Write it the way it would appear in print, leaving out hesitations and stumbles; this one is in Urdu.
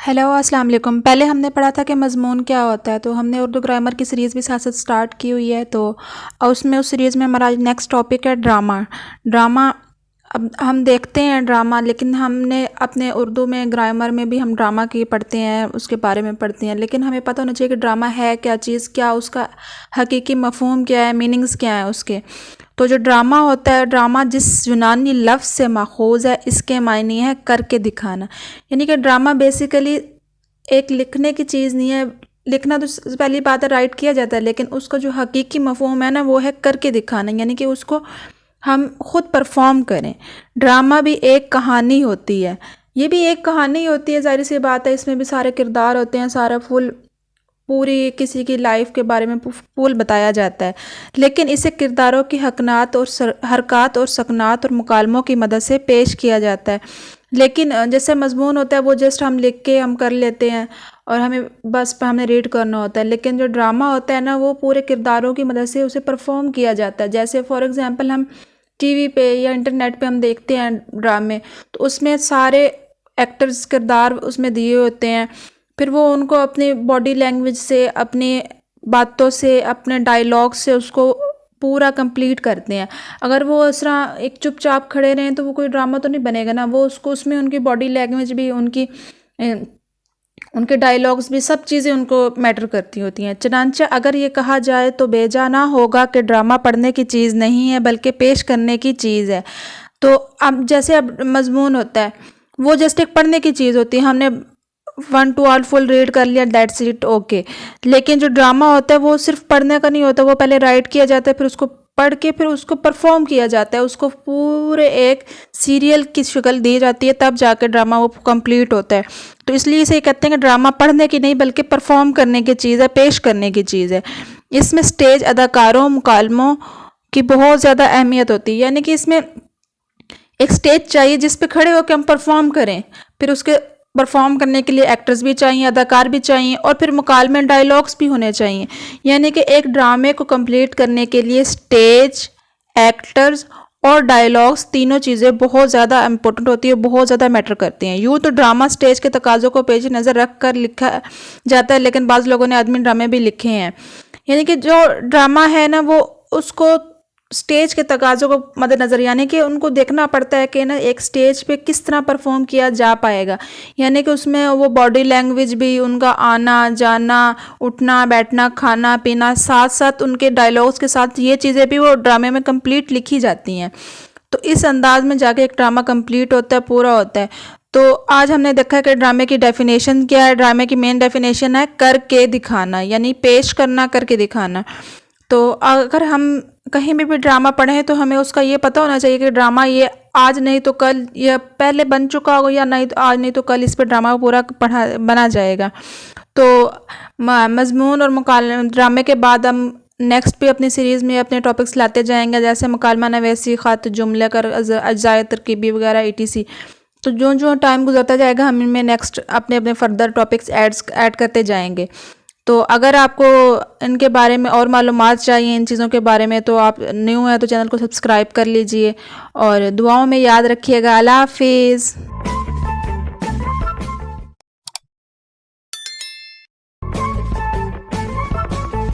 ہیلو السلام علیکم۔ پہلے ہم نے پڑھا تھا کہ مضمون کیا ہوتا ہے، تو ہم نے اردو گرامر کی سیریز بھی ساتھ ساتھ اسٹارٹ کی ہوئی ہے۔ تو اس سیریز میں ہمارا نیکسٹ ٹاپک ہے ڈرامہ۔ اب ہم دیکھتے ہیں ڈرامہ، لیکن ہم نے اپنے اردو میں گرامر میں بھی ہم ڈرامہ کی پڑھتے ہیں، اس کے بارے میں پڑھتے ہیں، لیکن ہمیں پتہ ہونا چاہیے کہ ڈرامہ ہے کیا چیز، کیا اس کا حقیقی مفہوم کیا ہے، میننگز کیا ہیں اس کے۔ تو جو ڈرامہ ہوتا ہے، ڈرامہ جس یونانی لفظ سے ماخوذ ہے، اس کے معنی ہے کر کے دکھانا۔ یعنی کہ ڈرامہ بیسیکلی ایک لکھنے کی چیز نہیں ہے۔ لکھنا تو پہلی بات ہے، رائٹ کیا جاتا ہے، لیکن اس کا جو حقیقی مفہوم ہے نا، وہ ہے کر کے دکھانا، یعنی کہ اس کو ہم خود پرفارم کریں۔ ڈرامہ بھی ایک کہانی ہوتی ہے، یہ بھی ایک کہانی ہوتی ہے، ظاہر سی بات ہے، اس میں بھی سارے کردار ہوتے ہیں، سارا پوری کسی کی لائف کے بارے میں پول بتایا جاتا ہے، لیکن اسے کرداروں کی حرکات اور سکنات اور مکالموں کی مدد سے پیش کیا جاتا ہے۔ لیکن جیسے مضمون ہوتا ہے وہ جسٹ ہم لکھ کے ہم کر لیتے ہیں اور ہمیں ریڈ کرنا ہوتا ہے، لیکن جو ڈرامہ ہوتا ہے نا، وہ پورے کرداروں کی مدد سے اسے پرفارم کیا جاتا ہے۔ جیسے فار ایگزامپل ہم ٹی وی پہ یا انٹرنیٹ پہ ہم دیکھتے ہیں ڈرامے، تو اس میں سارے ایکٹرز کردار اس میں دیے ہوتے ہیں، پھر وہ ان کو اپنی باڈی لینگویج سے، اپنی باتوں سے، اپنے ڈائیلاگ سے اس کو پورا کمپلیٹ کرتے ہیں۔ اگر وہ اس طرح ایک چپ چاپ کھڑے رہیں تو وہ کوئی ڈرامہ تو نہیں بنے گا نا، وہ اس میں ان کی باڈی لینگویج بھی، ان کے ڈائیلاگز بھی، سب چیزیں ان کو میٹر کرتی ہوتی ہیں۔ چنانچہ اگر یہ کہا جائے تو بے جا نہ ہوگا کہ ڈرامہ پڑھنے کی چیز نہیں ہے بلکہ پیش کرنے کی چیز ہے۔ تو اب مضمون ہوتا ہے وہ جسٹ ایک پڑھنے کی چیز ہوتی ہے، ہم نے 1 to all فل ریڈ کر لیا، دیٹس اٹ، اوکے۔ لیکن جو ڈرامہ ہوتا ہے وہ صرف پڑھنے کا نہیں ہوتا، وہ پہلے رائٹ کیا جاتا ہے، پھر اس کو پڑھ کے پھر اس کو پرفارم کیا جاتا ہے، اس کو پورے ایک سیریل کی شکل دی جاتی ہے، تب جا کے ڈرامہ وہ کمپلیٹ ہوتا ہے۔ تو اس لیے اسے کہتے ہیں کہ ڈرامہ پڑھنے کی نہیں بلکہ پرفارم کرنے کی چیز ہے، پیش کرنے کی چیز ہے۔ اس میں سٹیج اداکاروں، مکالموں کی بہت زیادہ اہمیت ہوتی ہے، یعنی کہ اس میں ایک سٹیج چاہیے جس پہ کھڑے ہو کے ہم پرفارم کریں، پھر اس کے پرفارم کرنے کے لیے ایکٹرز بھی چاہیے، اداکار بھی چاہیے، اور پھر مکالمے، ڈائیلاگس بھی ہونے چاہیے۔ یعنی کہ ایک ڈرامے کو کمپلیٹ کرنے کے لیے سٹیج، ایکٹرز اور ڈائیلاگس، تینوں چیزیں بہت زیادہ امپورٹنٹ ہوتی ہیں، بہت زیادہ میٹر کرتی ہیں۔ یوں تو ڈرامہ سٹیج کے تقاضوں کو پیش نظر رکھ کر لکھا جاتا ہے، لیکن بعض لوگوں نے آدمی ڈرامے بھی لکھے ہیں۔ یعنی کہ جو ڈرامہ ہے نا، وہ اس کو سٹیج کے تقاضوں کو مد نظر، یعنی کہ ان کو دیکھنا پڑتا ہے کہ نا ایک سٹیج پہ کس طرح پرفارم کیا جا پائے گا، یعنی کہ اس میں وہ باڈی لینگویج بھی، ان کا آنا جانا، اٹھنا بیٹھنا، کھانا پینا، ساتھ ساتھ ان کے ڈائیلاگس کے ساتھ یہ چیزیں بھی وہ ڈرامے میں کمپلیٹ لکھی جاتی ہیں۔ تو اس انداز میں جا کے ایک ڈرامہ کمپلیٹ ہوتا ہے، پورا ہوتا ہے۔ تو آج ہم نے دیکھا کہ ڈرامے کی ڈیفینیشن کیا ہے۔ ڈرامے کی مین ڈیفینیشن ہے کر کے دکھانا، یعنی پیش کرنا، کر کے دکھانا۔ تو اگر ہم کہیں بھی ڈرامہ پڑھیں تو ہمیں اس کا یہ پتہ ہونا چاہیے کہ ڈرامہ یہ آج نہیں تو کل، یا پہلے بن چکا ہوگا، یا نہیں تو آج نہیں تو کل اس پہ ڈرامہ پورا بنا جائے گا۔ تو مضمون اور ڈرامے کے بعد ہم نیکسٹ پہ اپنی سیریز میں اپنے ٹاپکس لاتے جائیں گے، جیسے مکالمہ نویسی، خط، جملہ کر، اجزائے ترکیبی وغیرہ etc۔ تو جو ٹائم گزرتا جائے گا ہم ان میں نیکسٹ اپنے فردر ٹاپکس ایڈ کرتے جائیں گے۔ تو اگر آپ کو ان کے بارے میں اور معلومات چاہیے، ان چیزوں کے بارے میں، تو آپ نیو ہیں تو چینل کو سبسکرائب کر لیجئے، اور دعاؤں میں یاد رکھیے گا۔ اللہ حافظ۔